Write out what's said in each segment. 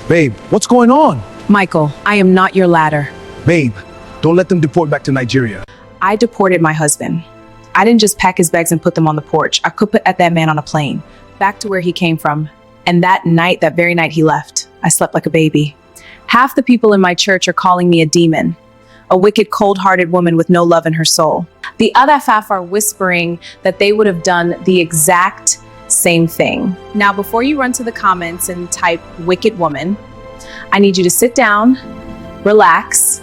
Babe, what's going on? Michael, I am not your ladder. Babe, don't let them deport back to Nigeria. I deported my husband. I didn't just pack his bags and put them on the porch. I could put that man on a plane, back to where he came from. And that night, that very night he left, I slept like a baby. Half the people in my church are calling me a demon, a wicked, cold-hearted woman with no love in her soul. The other half are whispering that they would have done the exact same thing. Now, before you run to the comments and type wicked woman, I need you to sit down, relax,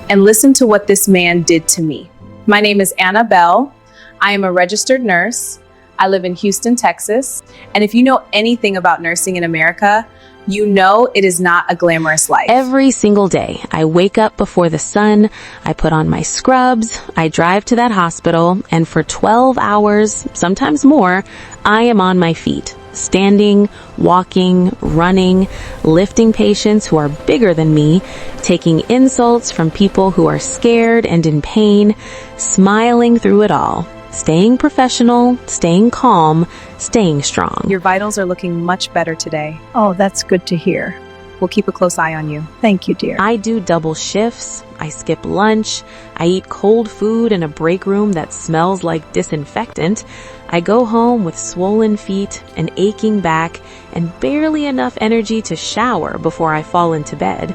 and listen to what this man did to me. My name is Anabelle. I am a registered nurse. I live in Houston, Texas. And if you know anything about nursing in America, you know it is not a glamorous life. Every single day, I wake up before the sun, I put on my scrubs, I drive to that hospital, and for 12 hours, sometimes more, I am on my feet, standing, walking, running, lifting patients who are bigger than me, taking insults from people who are scared and in pain, smiling through it all, staying professional, staying calm, staying strong. Your vitals are looking much better today. Oh, that's good to hear. We'll keep a close eye on you. Thank you, dear. I do double shifts, I skip lunch, I eat cold food in a break room that smells like disinfectant, I go home with swollen feet, an aching back, and barely enough energy to shower before I fall into bed.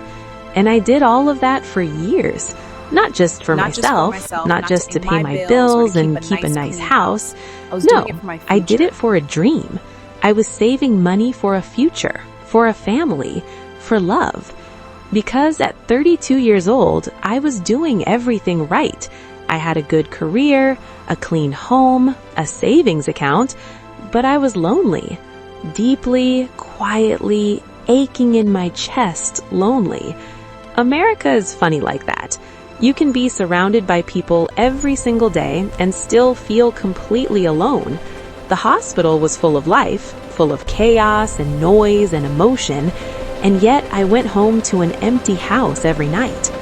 And I did all of that for years. Not just for myself, not just to pay my bills and keep a nice house. No, I did it for a dream. I was saving money for a future, for a family, for love. Because at 32 years old, I was doing everything right. I had a good career, a clean home, a savings account, but I was lonely. Deeply, quietly, aching in my chest, lonely. America is funny like that. You can be surrounded by people every single day and still feel completely alone. The hospital was full of life, full of chaos and noise and emotion, and yet I went home to an empty house every night.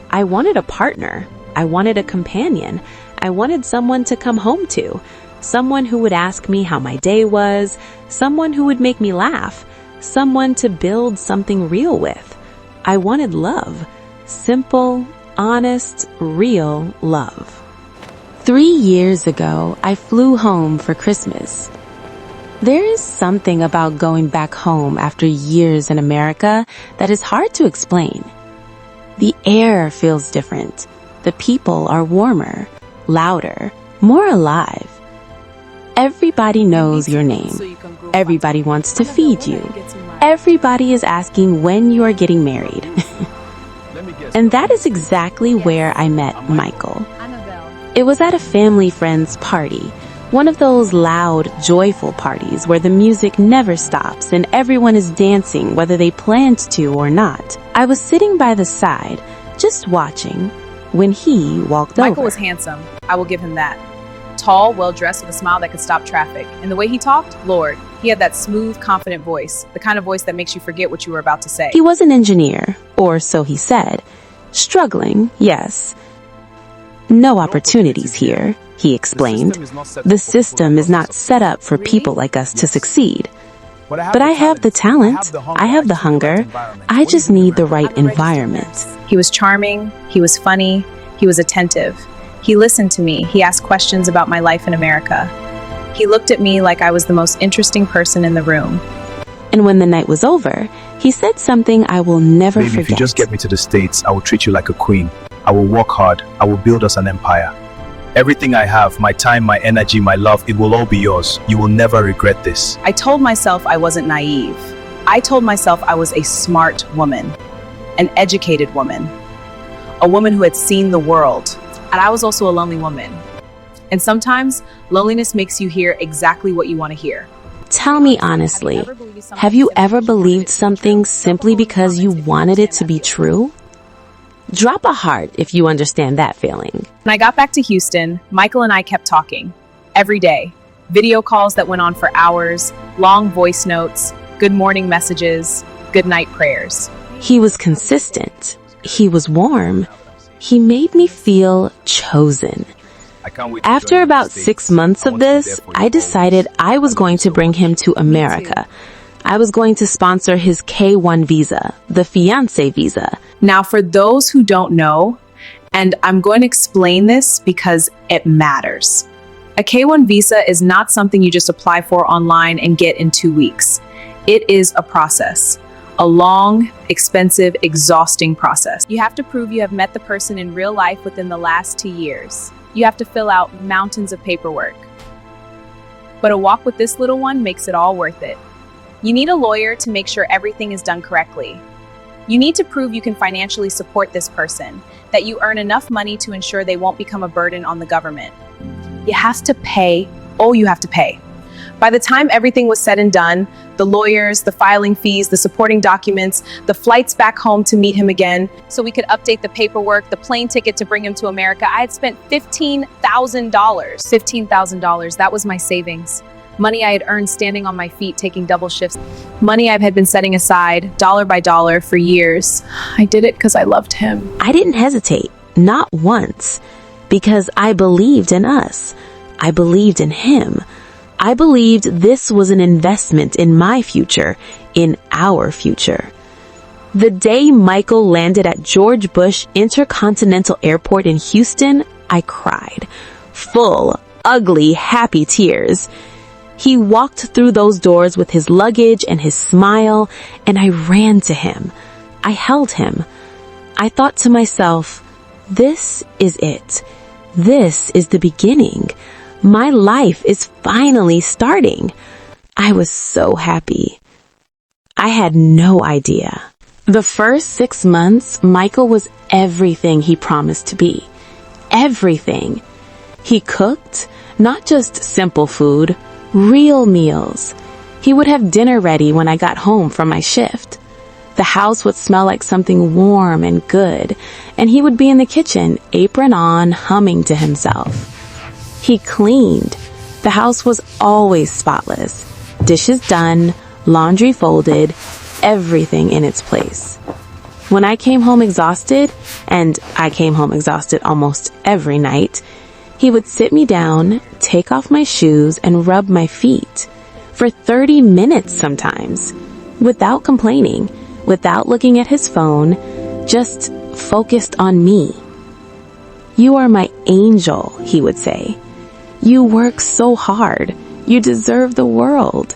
I wanted a partner. I wanted a companion. I wanted someone to come home to, someone who would ask me how my day was, someone who would make me laugh, someone to build something real with. I wanted love, simple, honest, real love. 3 years ago, I flew home for Christmas. There is something about going back home after years in America that is hard to explain. The air feels different. The people are warmer, louder, more alive. Everybody knows your name. Everybody wants to feed you. Everybody is asking when you are getting married. And that is exactly where I met Michael. It was at a family friend's party, one of those loud, joyful parties where the music never stops and everyone is dancing whether they planned to or not. I was sitting by the side, just watching, when he walked over. Michael was handsome. I will give him that. Tall, well-dressed, with a smile that could stop traffic. And the way he talked, Lord, he had that smooth, confident voice, the kind of voice that makes you forget what you were about to say. He was an engineer, or so he said. Struggling, yes. No opportunities here, he explained. The system is not set up for people like us to succeed. But I have the talent, I have the hunger, I just need the right environment. He was charming, he was funny, he was attentive. He listened to me, he asked questions about my life in America. He looked at me like I was the most interesting person in the room. And when the night was over, he said something I will never Baby, forget. if you just get me to the States, I will treat you like a queen. I will work hard. I will build us an empire. Everything I have, my time, my energy, my love, it will all be yours. You will never regret this. I told myself I wasn't naive. I told myself I was a smart woman, an educated woman, a woman who had seen the world. And I was also a lonely woman. And sometimes loneliness makes you hear exactly what you want to hear. Tell me honestly, have you ever believed something simply because you wanted it to be true? Drop a heart if you understand that feeling. When I got back to Houston, Michael and I kept talking every day. Video calls that went on for hours, long voice notes, good morning messages, good night prayers. He was consistent. He was warm. He made me feel chosen. After about 6 months of this, I decided I was going to bring him to America. I was going to sponsor his K-1 visa, the fiancé visa. Now, for those who don't know, and I'm going to explain this because it matters. A K-1 visa is not something you just apply for online and get in 2 weeks. It is a process, a long, expensive, exhausting process. You have to prove you have met the person in real life within the last 2 years. You have to fill out mountains of paperwork. But a walk with this little one makes it all worth it. You need a lawyer to make sure everything is done correctly. You need to prove you can financially support this person, that you earn enough money to ensure they won't become a burden on the government. You have to pay. Oh, you have to pay. By the time everything was said and done, the lawyers, the filing fees, the supporting documents, the flights back home to meet him again, so we could update the paperwork, the plane ticket to bring him to America, I had spent $15,000. $15,000, that was my savings. Money I had earned standing on my feet, taking double shifts. Money I had been setting aside, dollar by dollar, for years. I did it because I loved him. I didn't hesitate, not once, because I believed in us. I believed in him. I believed this was an investment in my future, in our future. The day Michael landed at George Bush Intercontinental Airport in Houston, I cried. Full, ugly, happy tears. He walked through those doors with his luggage and his smile, and I ran to him. I held him. I thought to myself, this is it. This is the beginning. My life is finally starting. I was so happy. I had no idea. The first 6 months, Michael was everything he promised to be. Everything. He cooked, not just simple food, real meals. He would have dinner ready when I got home from my shift. The house would smell like something warm and good, and he would be in the kitchen, apron on, humming to himself. He cleaned. The house was always spotless. Dishes done, laundry folded, everything in its place. When I came home exhausted, and I came home exhausted almost every night, he would sit me down, take off my shoes, and rub my feet. For 30 minutes sometimes. Without complaining, without looking at his phone, just focused on me. "You are my angel," he would say. "You work so hard. You deserve the world.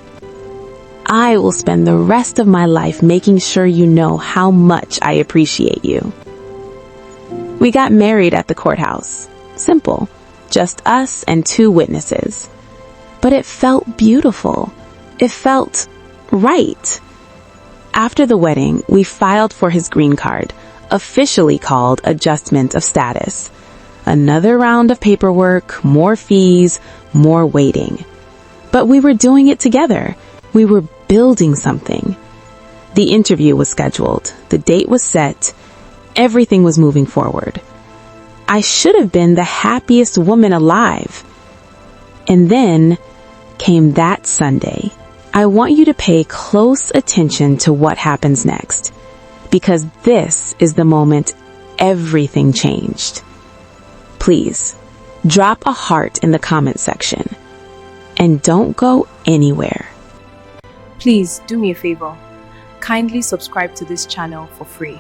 I will spend the rest of my life making sure you know how much I appreciate you." We got married at the courthouse. Simple. Just us and 2 witnesses. But it felt beautiful. It felt right. After the wedding, we filed for his green card, officially called adjustment of status. Another round of paperwork, more fees, more waiting. But we were doing it together. We were building something. The interview was scheduled. The date was set. Everything was moving forward. I should have been the happiest woman alive. And then came that Sunday. I want you to pay close attention to what happens next, because this is the moment everything changed. Please, drop a heart in the comment section. And don't go anywhere. Please do me a favor. Kindly subscribe to this channel for free.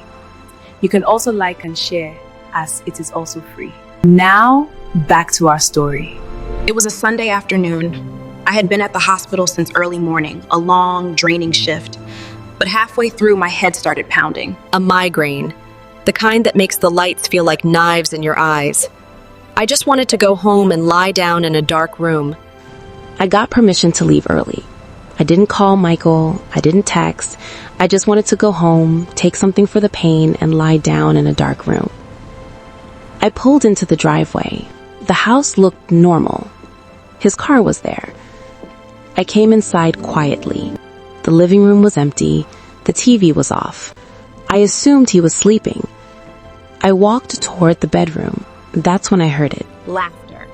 You can also like and share, as it is also free. Now, back to our story. It was a Sunday afternoon. I had been at the hospital since early morning, a long, draining shift. But halfway through, my head started pounding. A migraine, the kind that makes the lights feel like knives in your eyes. I just wanted to go home and lie down in a dark room. I got permission to leave early. I didn't call Michael. I didn't text. I just wanted to go home, take something for the pain, and lie down in a dark room. I pulled into the driveway. The house looked normal. His car was there. I came inside quietly. The living room was empty. The TV was off. I assumed he was sleeping. I walked toward the bedroom. That's when I heard it. Laughter.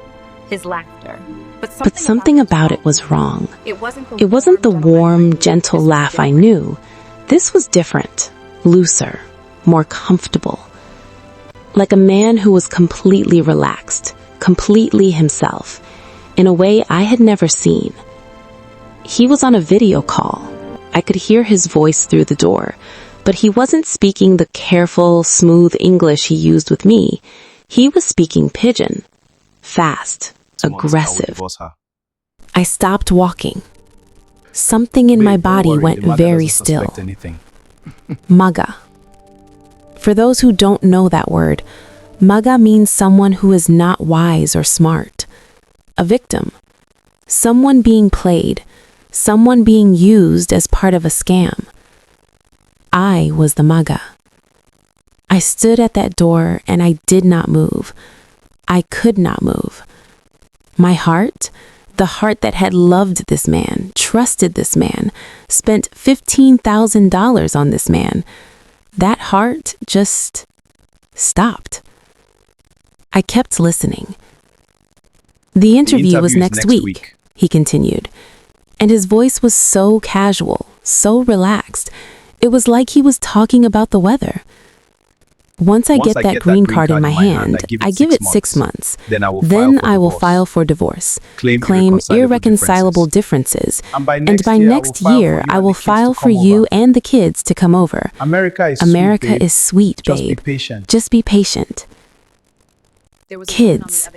His laughter. But something about it was wrong. It wasn't the warm, gentle laugh I knew. This was different, looser, more comfortable. Like a man who was completely relaxed, completely himself, in a way I had never seen. He was on a video call. I could hear his voice through the door, but he wasn't speaking the careful, smooth English he used with me. He was speaking pidgin. Fast, aggressive. I stopped walking. Something in my body went very still. Maga. For those who don't know that word, Maga means someone who is not wise or smart. A victim. Someone being played. Someone being used as part of a scam. I was the Maga. I stood at that door and I did not move. I could not move. My heart, the heart that had loved this man, trusted this man, spent $15,000 on this man, that heart just stopped. I kept listening. The interview was next week, he continued, and his voice was so casual, so relaxed. It was like he was talking about the weather. Once I get that green card in my hand, I give it 6 months. Then I will file for divorce, claim irreconcilable differences, and by next year I will file for you and the kids to come over. America is sweet, babe. Just be patient. Kids.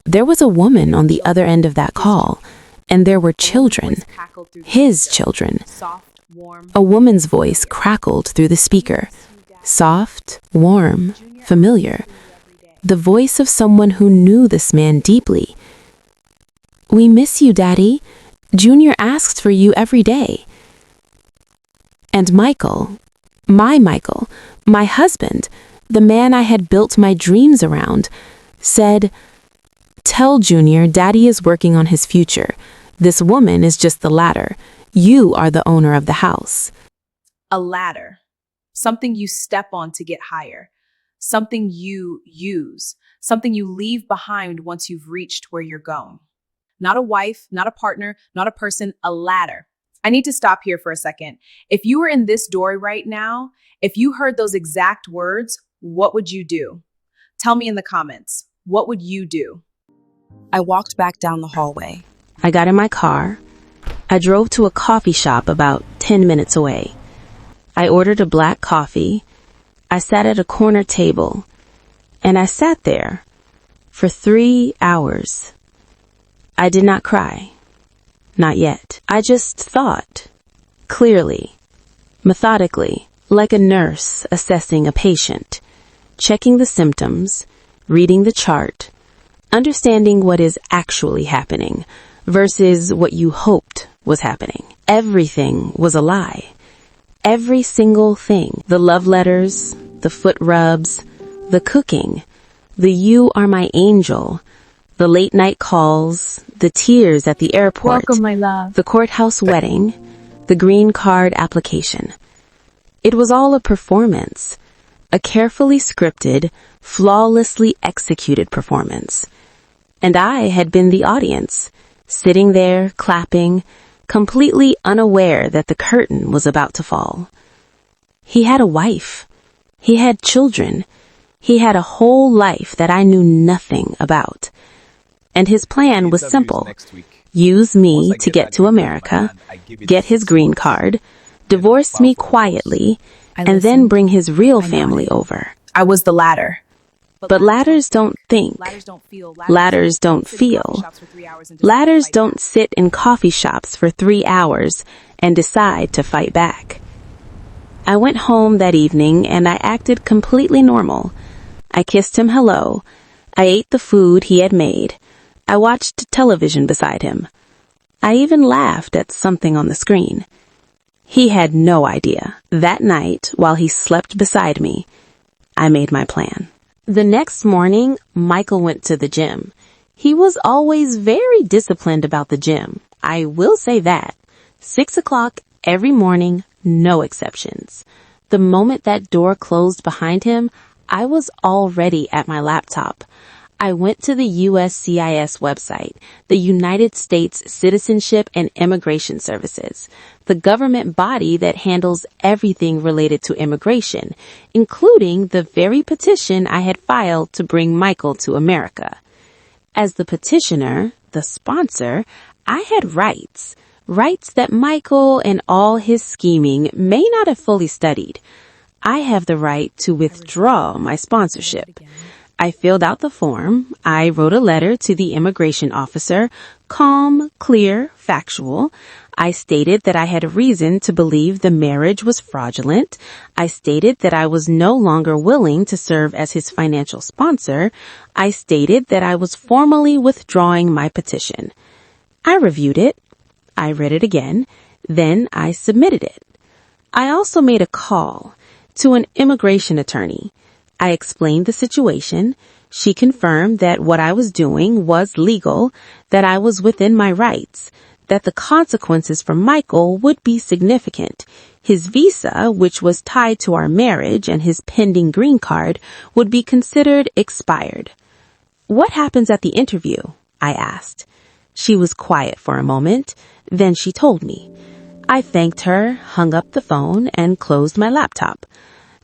There was a woman on the other end of that call, and there were children, his children. A woman's voice crackled through the speaker. Soft, warm, familiar. The voice of someone who knew this man deeply. We miss you, Daddy. Junior asks for you every day. And Michael, my husband, the man I had built my dreams around, said, "Tell Junior Daddy is working on his future. This woman is just the ladder. You are the owner of the house." A ladder. Something you step on to get higher. Something you use. Something you leave behind once you've reached where you're going. Not a wife, not a partner, not a person, a ladder. I need to stop here for a second. If you were in this door right now, if you heard those exact words, what would you do? Tell me in the comments. What would you do? I walked back down the hallway. I got in my car. I drove to a coffee shop about 10 minutes away. I ordered a black coffee. I sat at a corner table, and I sat there for 3 hours. I did not cry. Not yet. I just thought, clearly, methodically, like a nurse assessing a patient, checking the symptoms, reading the chart, understanding what is actually happening versus what you hoped was happening. Everything was a lie. Every single thing. The love letters, the foot rubs, the cooking, the "you are my angel," the late night calls, the tears at the airport, Welcome, my love. the courthouse wedding, the green card application. It was all a performance, a carefully scripted, flawlessly executed performance. And I had been the audience, sitting there, clapping, completely unaware that the curtain was about to fall. He had a wife. He had children. He had a whole life that I knew nothing about. And his plan was simple. Use me to get to America, get his green card, divorce me quietly, and then bring his real family over. I was the ladder. But ladders don't think. Ladders don't feel. Ladders don't sit in coffee shops for 3 hours and decide to fight back. I went home that evening and I acted completely normal. I kissed him hello. I ate the food he had made. I watched television beside him. I even laughed at something on the screen. He had no idea. That night, while he slept beside me, I made my plan. The next morning, Michael went to the gym. He was always very disciplined about the gym. I will say that. 6 o'clock every morning, no exceptions. The moment that door closed behind him, I was already at my laptop. I went to the USCIS website, the United States Citizenship and Immigration Services, the government body that handles everything related to immigration, including the very petition I had filed to bring Michael to America. As the petitioner, the sponsor, I had rights. Rights that Michael and all his scheming may not have fully studied. I have the right to withdraw my sponsorship. I filled out the form. I wrote a letter to the immigration officer, calm, clear, factual. I stated that I had reason to believe the marriage was fraudulent. I stated that I was no longer willing to serve as his financial sponsor. I stated that I was formally withdrawing my petition. I reviewed it. I read it again. Then I submitted it. I also made a call to an immigration attorney. I explained the situation. She confirmed that what I was doing was legal, that I was within my rights, that the consequences for Michael would be significant. His visa, which was tied to our marriage, and his pending green card would be considered expired. "What happens at the interview?" I asked. She was quiet for a moment. Then she told me. I thanked her, hung up the phone, and closed my laptop.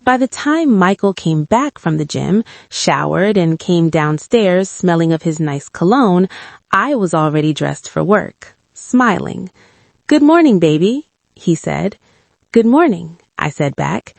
By the time Michael came back from the gym, showered, and came downstairs smelling of his nice cologne, I was already dressed for work, smiling. "Good morning, baby," he said. "Good morning," I said back.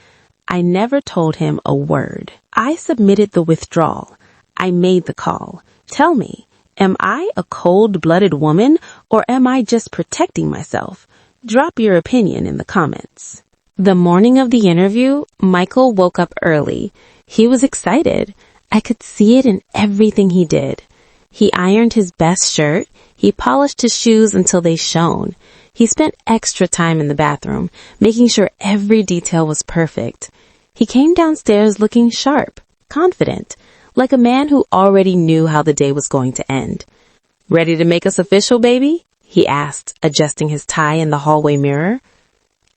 I never told him a word. I submitted the withdrawal. I made the call. Tell me, am I a cold-blooded woman, or am I just protecting myself? Drop your opinion in the comments. The morning of the interview, Michael woke up early. He was excited. I could see it in everything he did. He ironed his best shirt. He polished his shoes until they shone. He spent extra time in the bathroom, making sure every detail was perfect. He came downstairs looking sharp, confident, like a man who already knew how the day was going to end. "Ready to make us official, baby?" he asked, adjusting his tie in the hallway mirror.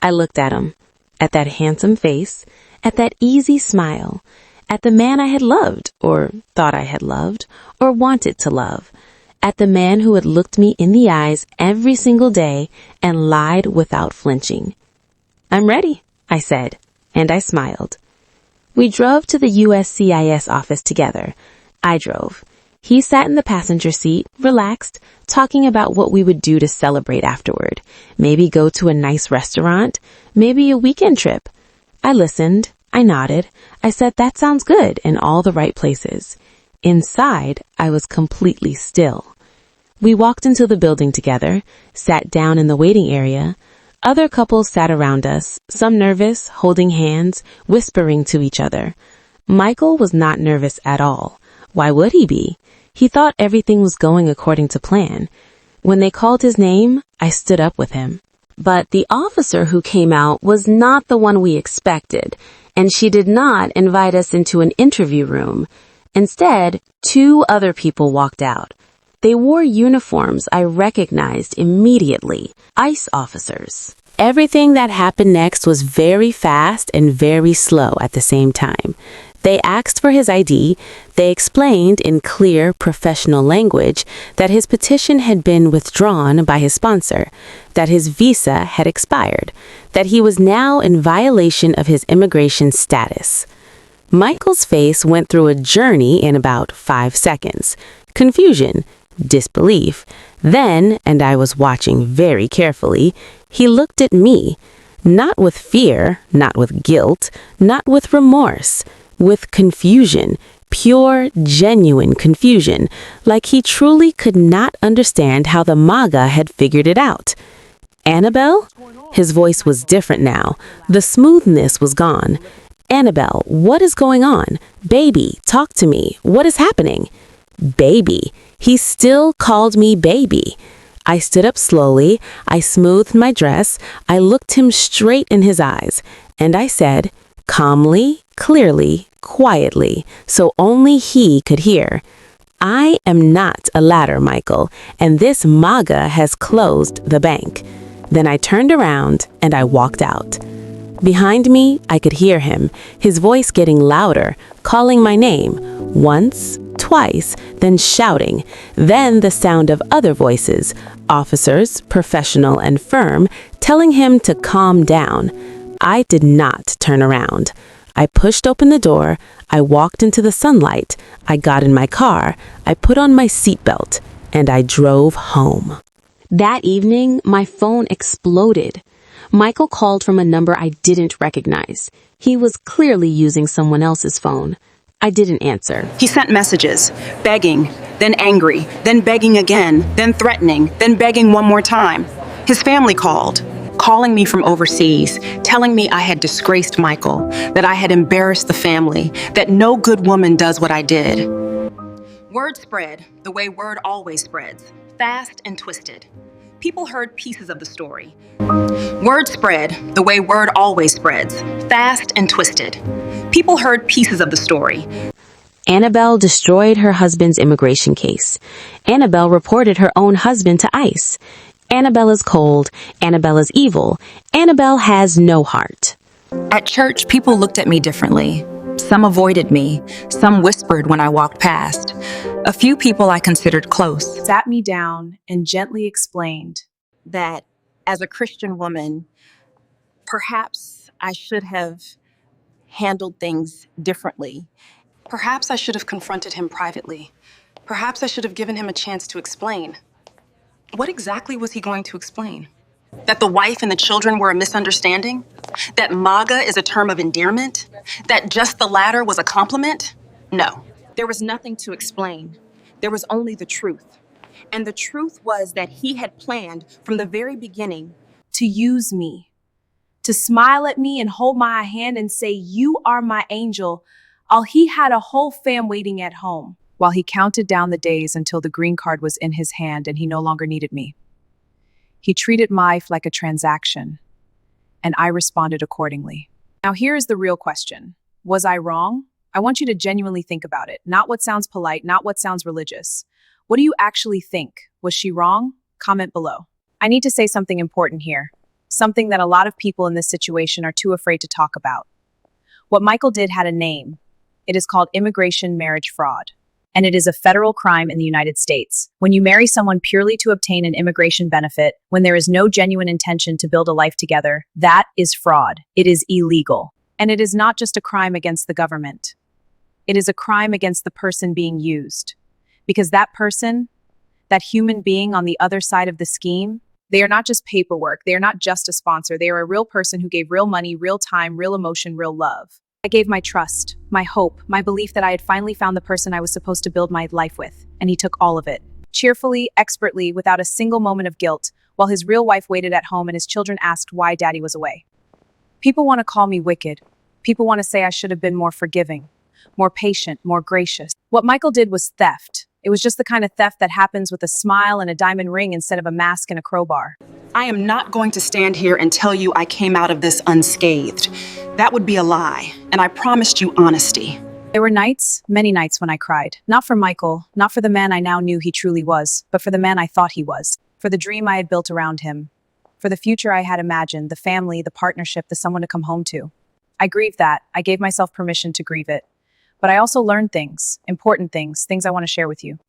I looked at him, at that handsome face, at that easy smile, at the man I had loved, or thought I had loved, or wanted to love, at the man who had looked me in the eyes every single day and lied without flinching. "I'm ready," I said, and I smiled. We drove to the USCIS office together. I drove. He sat in the passenger seat, relaxed, talking about what we would do to celebrate afterward. Maybe go to a nice restaurant, maybe a weekend trip. I listened. I nodded. I said that sounds good in all the right places. Inside, I was completely still. We walked into the building together, sat down in the waiting area. Other couples sat around us, some nervous, holding hands, whispering to each other. Michael was not nervous at all. Why would he be? He thought everything was going according to plan. When they called his name, I stood up with him. But the officer who came out was not the one we expected, and she did not invite us into an interview room. Instead, 2 other people walked out. They wore uniforms I recognized immediately, ICE officers. Everything that happened next was very fast and very slow at the same time. They asked for his ID. They explained in clear, professional language that his petition had been withdrawn by his sponsor, that his visa had expired, that he was now in violation of his immigration status. Michael's face went through a journey in about 5 seconds. Confusion, disbelief. Then, and I was watching very carefully, he looked at me, not with fear, not with guilt, not with remorse, with confusion, pure, genuine confusion, like he truly could not understand how the Maga had figured it out. "Anabelle?" His voice was different now. The smoothness was gone. "Anabelle, what is going on? Baby, talk to me. What is happening?" Baby. He still called me baby. I stood up slowly. I smoothed my dress. I looked him straight in his eyes. And I said, calmly, clearly, quietly, so only he could hear, "I am not a ladder, Michael, and this Maga has closed the bank." Then I turned around and I walked out. Behind me, I could hear him, his voice getting louder, calling my name, once, twice, then shouting, then the sound of other voices, officers, professional and firm, telling him to calm down. I did not turn around. I pushed open the door, I walked into the sunlight, I got in my car, I put on my seatbelt, and I drove home. That evening, my phone exploded. Michael called from a number I didn't recognize. He was clearly using someone else's phone. I didn't answer. He sent messages, begging, then angry, then begging again, then threatening, then begging one more time. His family called, calling me from overseas, telling me I had disgraced Michael, that I had embarrassed the family, that no good woman does what I did. Word spread the way word always spreads, fast and twisted. People heard pieces of the story. Word spread the way word always spreads, fast and twisted. People heard pieces of the story. Anabelle destroyed her husband's immigration case. Anabelle reported her own husband to ICE. Anabelle is cold. Anabelle is evil. Anabelle has no heart. At church, people looked at me differently. Some avoided me. Some whispered when I walked past. A few people I considered close. Sat me down and gently explained. That as a Christian woman, perhaps I should have handled things differently. Perhaps I should have confronted him privately. Perhaps I should have given him a chance to explain. What exactly was he going to explain? That the wife and the children were a misunderstanding? That Maga is a term of endearment? That just the latter was a compliment? No, there was nothing to explain. There was only the truth. And the truth was that he had planned from the very beginning To use me. To smile at me and hold my hand and say, "You are my angel," while he had a whole fam waiting at home. While he counted down the days until the green card was in his hand and he no longer needed me. He treated my life like a transaction, and I responded accordingly. Now here is the real question. Was I wrong? I want you to genuinely think about it. Not what sounds polite, not what sounds religious. What do you actually think? Was she wrong? Comment below. I need to say something important here. Something that a lot of people in this situation are too afraid to talk about. What Michael did had a name. It is called immigration marriage fraud. And it is a federal crime in the United States. When you marry someone purely to obtain an immigration benefit, when there is no genuine intention to build a life together, that is fraud. It is illegal. And it is not just a crime against the government. It is a crime against the person being used. Because that person, that human being on the other side of the scheme, they are not just paperwork. They are not just a sponsor. They are a real person who gave real money, real time, real emotion, real love. I gave my trust, my hope, my belief that I had finally found the person I was supposed to build my life with, and he took all of it. Cheerfully, expertly, without a single moment of guilt, while his real wife waited at home and his children asked why daddy was away. People want to call me wicked. People want to say I should have been more forgiving, more patient, more gracious. What Michael did was theft. It was just the kind of theft that happens with a smile and a diamond ring instead of a mask and a crowbar. I am not going to stand here and tell you I came out of this unscathed. That would be a lie, and I promised you honesty. There were nights, many nights when I cried. Not for Michael, not for the man I now knew he truly was, but for the man I thought he was. For the dream I had built around him. For the future I had imagined, the family, the partnership, the someone to come home to. I grieved that. I gave myself permission to grieve it. But I also learned things, important things I want to share with you.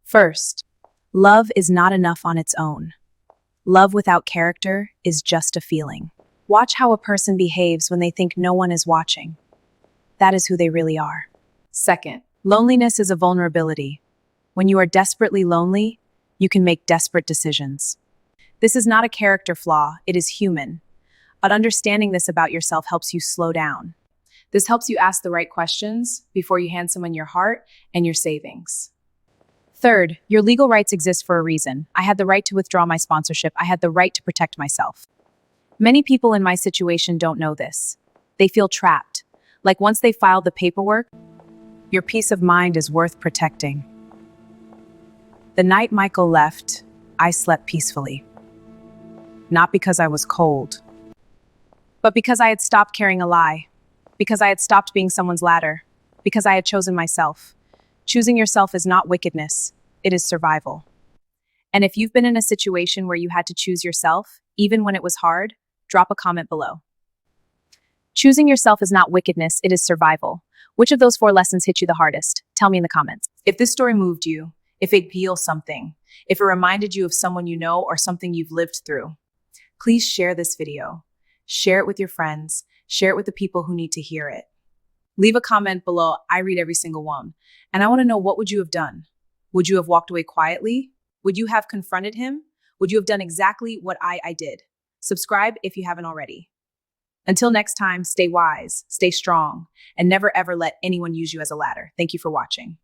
First, love is not enough on its own. Love without character is just a feeling. Watch how a person behaves when they think no one is watching. That is who they really are. Second, loneliness is a vulnerability. When you are desperately lonely, you can make desperate decisions. This is not a character flaw, it is human. But understanding this about yourself helps you slow down. This helps you ask the right questions before you hand someone your heart and your savings. Third, your legal rights exist for a reason. I had the right to withdraw my sponsorship. I had the right to protect myself. Many people in my situation don't know this. They feel trapped. Like once they filed the paperwork, your peace of mind is worth protecting. The night Michael left, I slept peacefully. Not because I was cold, but because I had stopped carrying a lie. Because I had stopped being someone's ladder. Because I had chosen myself. Choosing yourself is not wickedness, it is survival. And if you've been in a situation where you had to choose yourself, even when it was hard, drop a comment below. Choosing yourself is not wickedness, it is survival. Which of those 4 lessons hit you the hardest? Tell me in the comments. If this story moved you, if it healed something, if it reminded you of someone you know or something you've lived through, please share this video. Share it with your friends. Share it with the people who need to hear it. Leave a comment below. I read every single one. And I want to know, what would you have done? Would you have walked away quietly? Would you have confronted him? would you have done exactly what I did? Subscribe if you haven't already. Until next time, stay wise, stay strong, and never ever let anyone use you as a ladder. Thank you for watching.